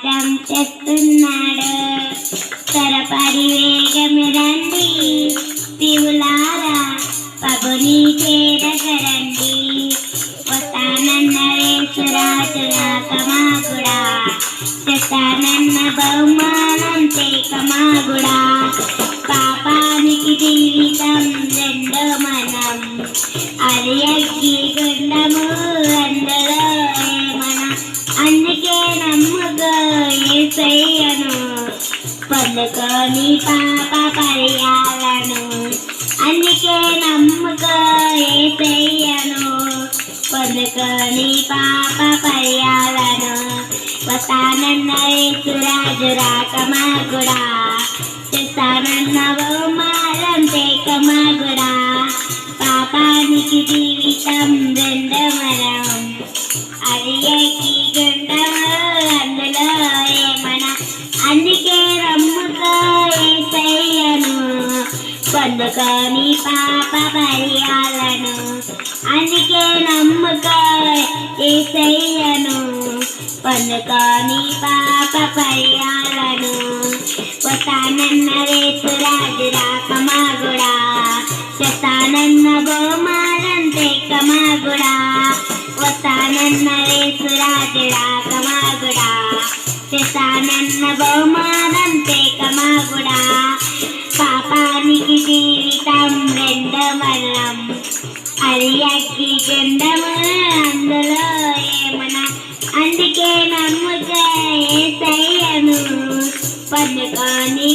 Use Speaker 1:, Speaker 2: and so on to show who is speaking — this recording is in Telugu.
Speaker 1: మార్గం చేస్తున్నాడు. త్వరపడి వేగమే రండి శివులారా, ప్రభుని చేరగరండి. వస్తానన్న యేసురాజు రాకమాగుడా, చేస్తానన్న బహుమానం తేకమాగుడా. పాపానికి జీవితం రెండో మనం, అది అగ్గి గుండము అందులో ఏమన. అందుకే నమ్ముకో యేసయ్యను, పొందుకోని పాప పరిహాలను. అందుకే నమ్ముకో యేసయ్యను, పొందుకోని పాప పరిహాలను. వస్తానన్న యేసురాజు రాకమాగుడా, చేస్తానన్న బహుమానం తేకమాగుడా. పాపానికి జీవితం రెండో మరం, అది ఎక్కి గుండము అందులో ఏమన. అందుకే నమ్ముకో యేసయ్యను, పొందుకోని పాప పరిహాలను. అందుకే నమ్ముకో యేసయ్యను, పొందుకోని పాప పరిహాలను. వస్తానన్న యేసురాజు రాకమాగుడా, చేస్తానన్న బహుమానం తేకమాగుడా. వస్తానన్న యేసురాజు రాకమాగుడా, చేస్తానన్న బహుమానం తేకమాగుడా. పాపానికి జీవితం రెండో మరణం, అది అగ్గి గుండము అందులో ఏమన. అందుకే నమ్ముకో యేసయ్యను, పొందుకోని